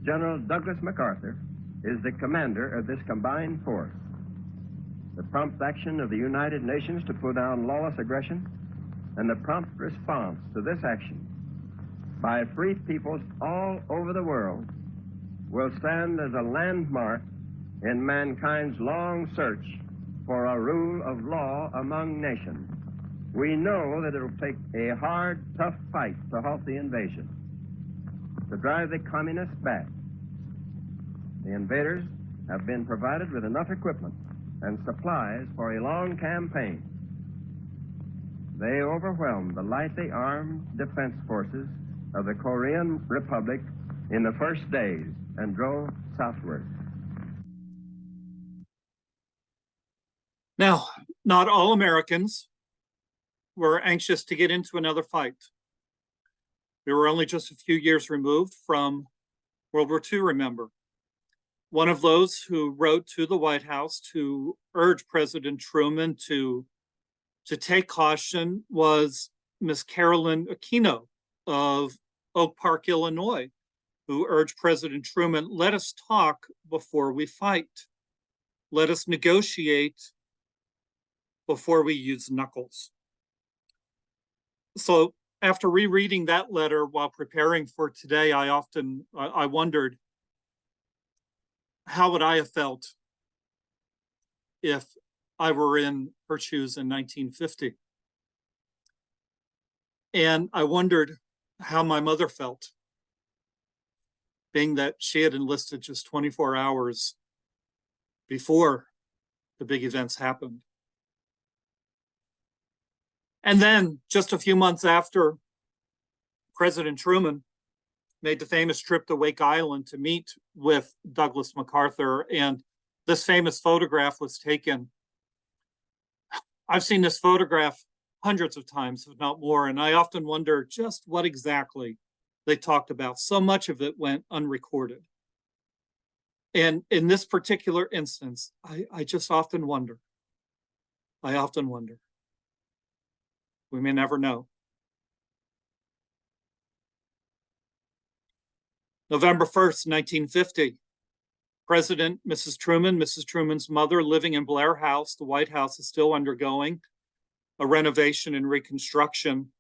General Douglas MacArthur is the commander of this combined force. The prompt action of the United Nations to put down lawless aggression and the prompt response to this action by free peoples all over the world will stand as a landmark in mankind's long search for a rule of law among nations. We know that it will take a hard, tough fight to halt the invasion, to drive the communists back. The invaders have been provided with enough equipment and supplies for a long campaign. They overwhelmed the lightly armed defense forces of the Korean Republic in the first days and drove southward. Now, not all Americans were anxious to get into another fight. We were only just a few years removed from World War II, remember. One of those who wrote to the White House to urge President Truman to take caution was Miss Carolyn Aquino of Oak Park, Illinois, who urged President Truman, let us talk before we fight. Let us negotiate before we use knuckles. So after rereading that letter while preparing for today, I wondered, how would I have felt if I were in her shoes in 1950? And I wondered how my mother felt, being that she had enlisted just 24 hours before the big events happened. And then just a few months after, President Truman made the famous trip to Wake Island to meet with Douglas MacArthur, and this famous photograph was taken. I've seen this photograph hundreds of times, if not more, and I often wonder just what exactly they talked about. So much of it went unrecorded. And in this particular instance, I just often wonder. I often wonder. We may never know. November 1st, 1950, President Mrs. Truman's mother, living in Blair House. The White House is still undergoing a renovation and reconstruction.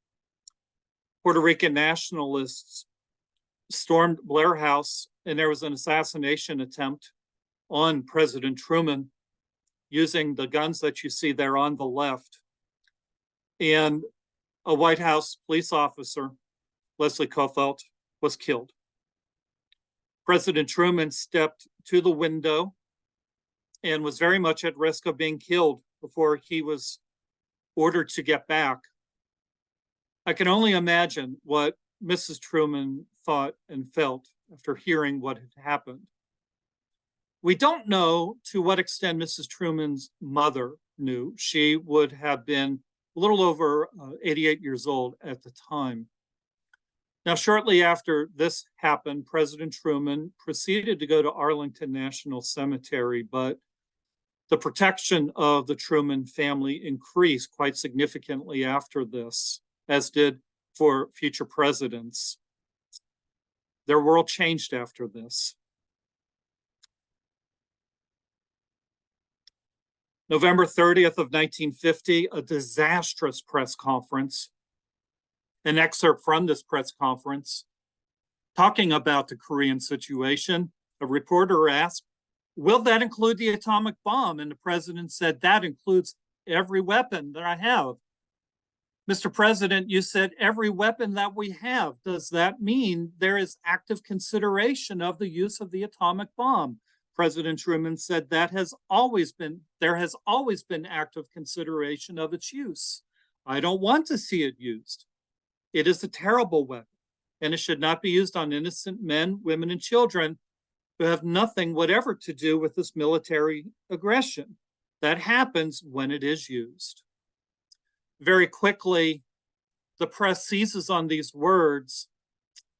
Puerto Rican nationalists stormed Blair House, and there was an assassination attempt on President Truman using the guns that you see there on the left. And a White House police officer, Leslie Kofelt, was killed. President Truman stepped to the window and was very much at risk of being killed before he was order to get back. I can only imagine what Mrs. Truman thought and felt after hearing what had happened. We don't know to what extent Mrs. Truman's mother knew. She would have been a little over 88 years old at the time. Now, shortly after this happened, President Truman proceeded to go to Arlington National Cemetery, but the protection of the Truman family increased quite significantly after this, as did for future presidents. Their world changed after this. November 30th of 1950, a disastrous press conference. An excerpt from this press conference talking about the Korean situation. A reporter asked, "Will that include the atomic bomb?" And the president said, "That includes every weapon that I have." "Mr. President, you said every weapon that we have. Does that mean there is active consideration of the use of the atomic bomb?" President Truman said, there has always been active consideration of its use. I don't want to see it used. It is a terrible weapon, and it should not be used on innocent men, women, and children who have nothing whatever to do with this military aggression. That happens when it is used. Very quickly, the press seizes on these words,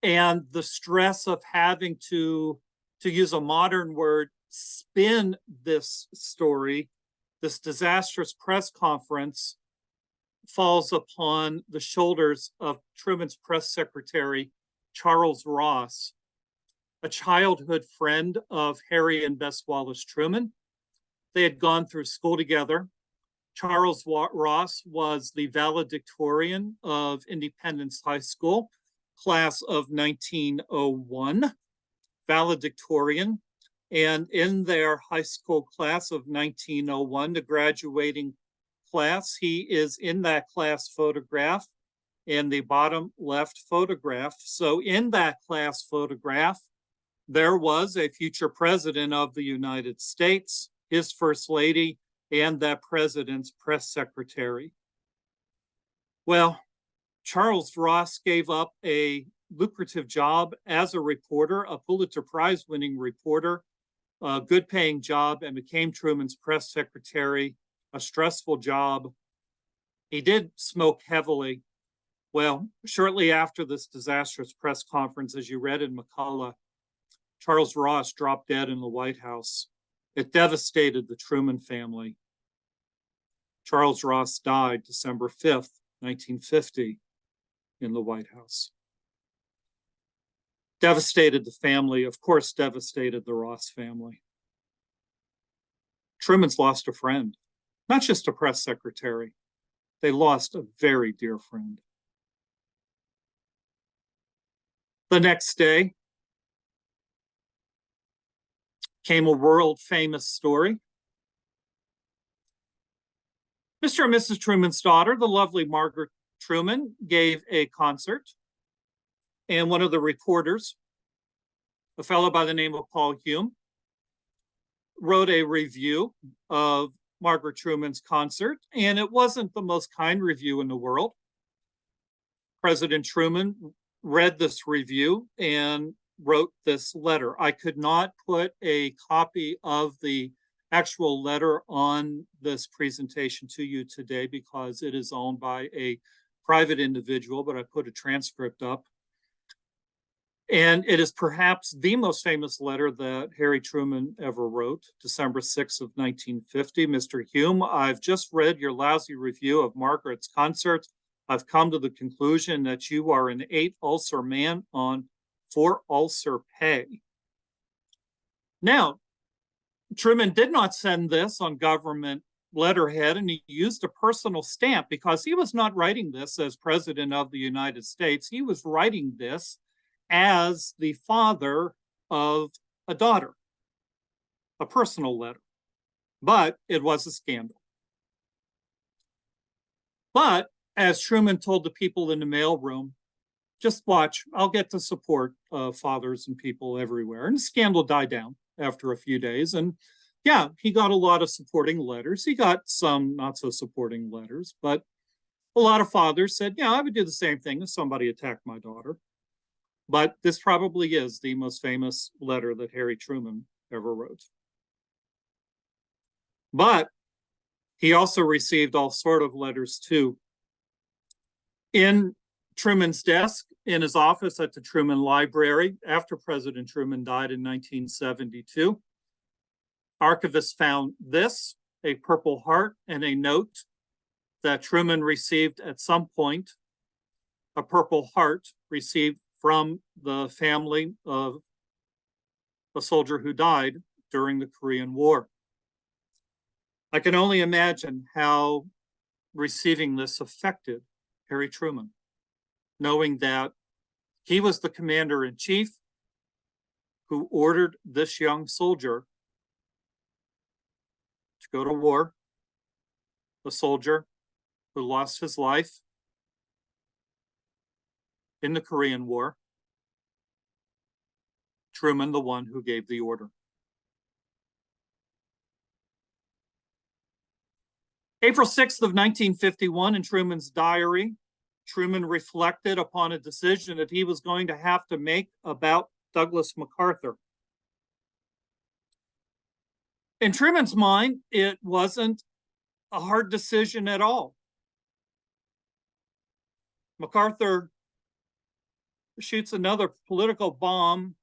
and the stress of having to use a modern word, spin this story, this disastrous press conference, falls upon the shoulders of Truman's press secretary, Charles Ross, a childhood friend of Harry and Bess Wallace Truman. They had gone through school together. Charles Ross was the valedictorian of Independence High School, class of 1901, valedictorian. And in their high school class of 1901, the graduating class, he is in that class photograph in the bottom left photograph. So in that class photograph, there was a future president of the United States, his first lady, and that president's press secretary. Well, Charles Ross gave up a lucrative job as a reporter, a Pulitzer Prize winning reporter, a good paying job, and became Truman's press secretary, a stressful job. He did smoke heavily. Well, shortly after this disastrous press conference, as you read in McCullough, Charles Ross dropped dead in the White House. It devastated the Truman family. Charles Ross died December 5th, 1950, in the White House. Devastated the family, of course, devastated the Ross family. Truman's lost a friend, not just a press secretary. They lost a very dear friend. The next day came a world famous story. Mr. and Mrs. Truman's daughter, the lovely Margaret Truman, gave a concert. And one of the reporters, a fellow by the name of Paul Hume, wrote a review of Margaret Truman's concert, and it wasn't the most kind review in the world. President Truman read this review and wrote this letter. I could not put a copy of the actual letter on this presentation to you today because it is owned by a private individual, but I put a transcript up. And it is perhaps the most famous letter that Harry Truman ever wrote, December 6th of 1950. Mr. Hume, I've just read your lousy review of Margaret's concert. I've come to the conclusion that you are an 8-ulcer man on 4-ulcer pay. Now, Truman did not send this on government letterhead, and he used a personal stamp because he was not writing this as president of the United States. He was writing this as the father of a daughter, a personal letter. But it was a scandal. But as Truman told the people in the mailroom, just watch, I'll get the support of fathers and people everywhere. And the scandal died down after a few days, and yeah, he got a lot of supporting letters. He got some not so supporting letters, but a lot of fathers said, yeah, I would do the same thing if somebody attacked my daughter. But this probably is the most famous letter that Harry Truman ever wrote. But he also received all sort of letters too. In Truman's desk, in his office at the Truman Library, after President Truman died in 1972, archivists found this, a Purple Heart, and a note that Truman received at some point, a Purple Heart received from the family of a soldier who died during the Korean War. I can only imagine how receiving this affected Harry Truman, knowing that he was the commander-in-chief who ordered this young soldier to go to war, a soldier who lost his life in the Korean War. Truman, the one who gave the order. April 6th of 1951, in Truman's diary, Truman reflected upon a decision that he was going to have to make about Douglas MacArthur. In Truman's mind, it wasn't a hard decision at all. MacArthur shoots another political bomb.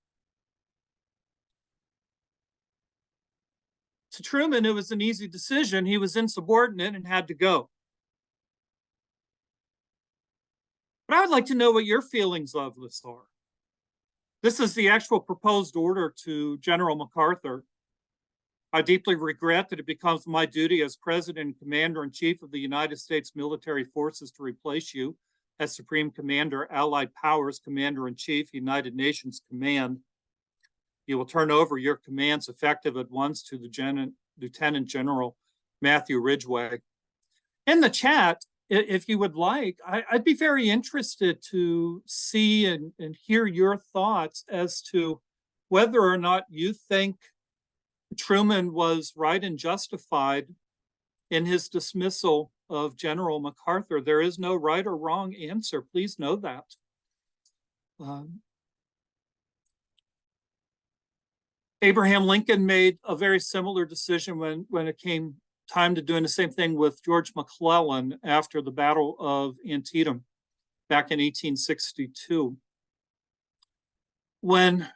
To Truman, it was an easy decision. He was insubordinate and had to go. But I would like to know what your feelings of this are. This is the actual proposed order to General MacArthur. I deeply regret that it becomes my duty as President and Commander-in-Chief of the United States Military Forces to replace you as Supreme Commander, Allied Powers Commander-in-Chief, United Nations Command. You will turn over your commands effective at once to the Lieutenant General Matthew Ridgway. In the chat, if you would like, I'd be very interested to see and hear your thoughts as to whether or not you think Truman was right and justified in his dismissal of General MacArthur. There is no right or wrong answer. Please know that. Abraham Lincoln made a very similar decision when it came time to doing the same thing with George McClellan after the Battle of Antietam back in 1862. When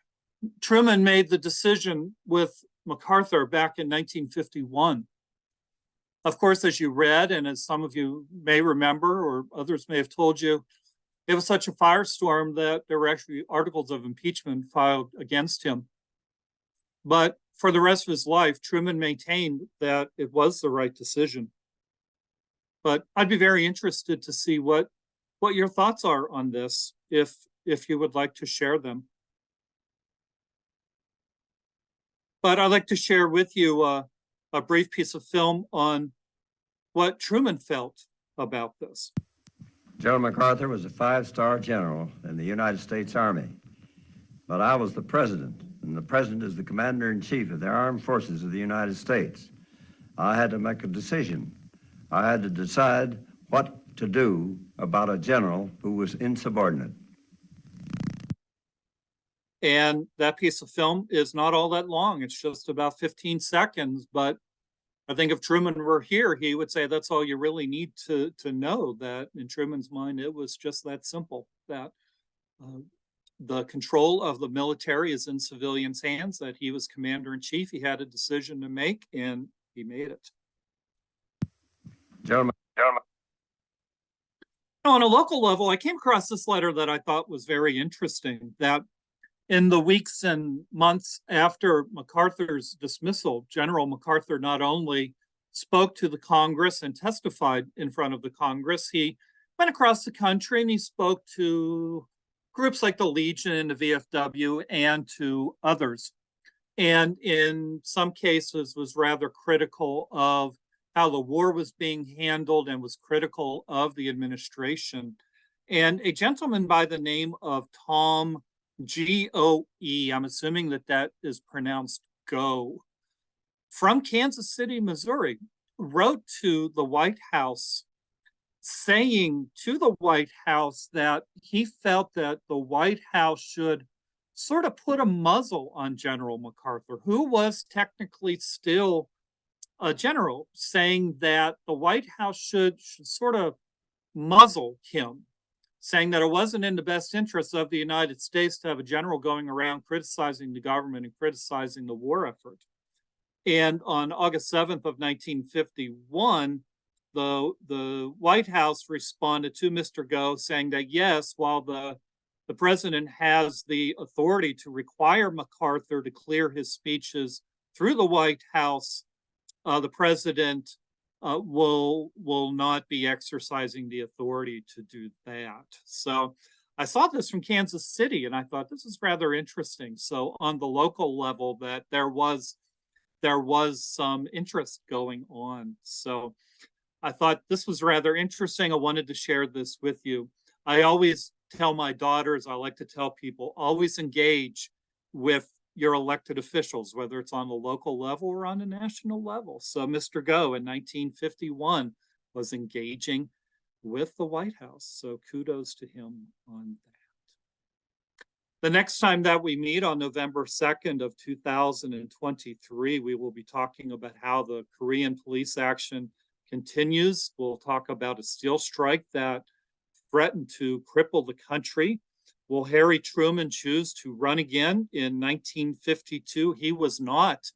Truman made the decision with MacArthur back in 1951, of course, as you read, and as some of you may remember, or others may have told you, it was such a firestorm that there were actually articles of impeachment filed against him. But for the rest of his life, Truman maintained that it was the right decision. But I'd be very interested to see what your thoughts are on this, if you would like to share them. But I'd like to share with you a brief piece of film on what Truman felt about this. General MacArthur was a 5-star general in the United States Army, but I was the president, and the president is the commander-in-chief of the armed forces of the United States. I had to make a decision. I had to decide what to do about a general who was insubordinate. And that piece of film is not all that long. It's just about 15 seconds, but I think if Truman were here, he would say that's all you really need to know, that in Truman's mind, it was just that simple, that the control of the military is in civilians' hands, that he was commander-in-chief. He had a decision to make, and he made it. Gentlemen. On a local level, I came across this letter that I thought was very interesting, that in the weeks and months after MacArthur's dismissal, General MacArthur not only spoke to the Congress and testified in front of the Congress, he went across the country and he spoke to groups like the Legion and the VFW and to others. And in some cases was rather critical of how the war was being handled and was critical of the administration. And a gentleman by the name of Tom G-O-E, I'm assuming that is pronounced Go, from Kansas City, Missouri, wrote to the White House saying to the White House that he felt that the White House should sort of put a muzzle on General MacArthur, who was technically still a general, saying that the White House should sort of muzzle him, saying that it wasn't in the best interest of the United States to have a general going around criticizing the government and criticizing the war effort. And on August 7th of 1951, the White House responded to Mr. Goh saying that yes, while the president has the authority to require MacArthur to clear his speeches through the White House, the president will not be exercising the authority to do that. So I saw this from Kansas City, and I thought this is rather interesting. So on the local level, that there was some interest going on. So I thought this was rather interesting. I wanted to share this with you. I always tell my daughters, I like to tell people, always engage with your elected officials, whether it's on the local level or on a national level. So Mr. Goh in 1951 was engaging with the White House. So kudos to him on that. The next time that we meet on November 2nd of 2023, we will be talking about how the Korean police action continues. We'll talk about a steel strike that threatened to cripple the country. Will Harry Truman choose to run again in 1952? He was not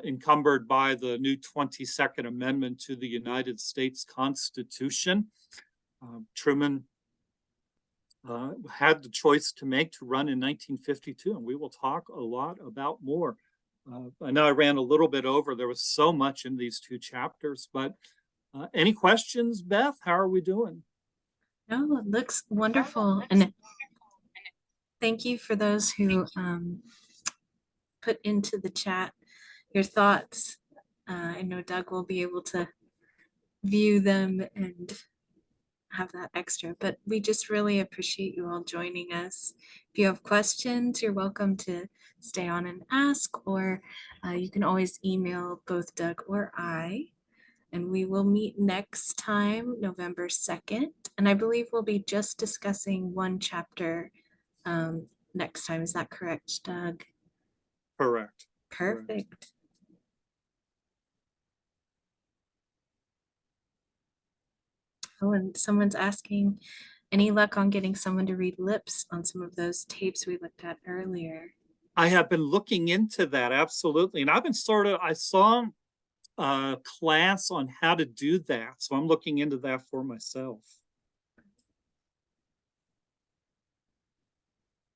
encumbered by the new 22nd Amendment to the United States Constitution. Truman had the choice to make to run in 1952, and we will talk a lot about more. I know I ran a little bit over. There was so much in these two chapters, but any questions, Beth? How are we doing? No, it looks wonderful. And thank you for those who put into the chat your thoughts. I know Doug will be able to view them and have that extra, but we just really appreciate you all joining us. If you have questions, you're welcome to stay on and ask, or you can always email both Doug or I. And we will meet next time, November 2nd. And I believe we'll be just discussing one chapter next time. Is that correct, Doug? Correct. Perfect. Oh, and someone's asking, any luck on getting someone to read lips on some of those tapes we looked at earlier? I have been looking into that, absolutely. And I've been I saw a class on how to do that. So I'm looking into that for myself.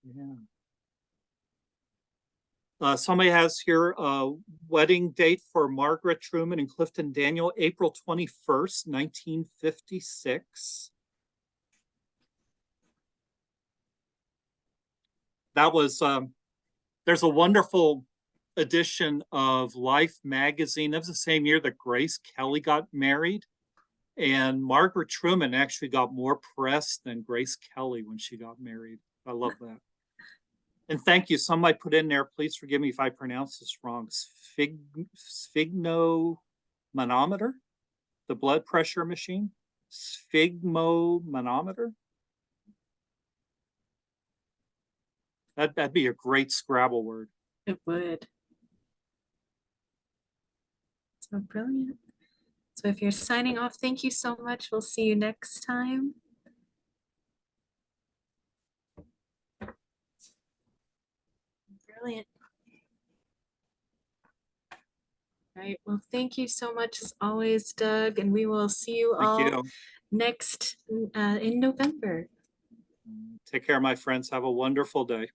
Yeah. Somebody has here a wedding date for Margaret Truman and Clifton Daniel, April 21st, 1956. That was, there's a wonderful edition of Life magazine. That was the same year that Grace Kelly got married. And Margaret Truman actually got more press than Grace Kelly when she got married. I love that. And thank you. Somebody put in there, please forgive me if I pronounce this wrong, sphygmomanometer, the blood pressure machine, sphygmomanometer. That'd be a great Scrabble word. It would. So brilliant. So if you're signing off, thank you so much. We'll see you next time. Brilliant. All right. Well, thank you so much as always, Doug, and we will see you all next in November. Take care, my friends. Have a wonderful day.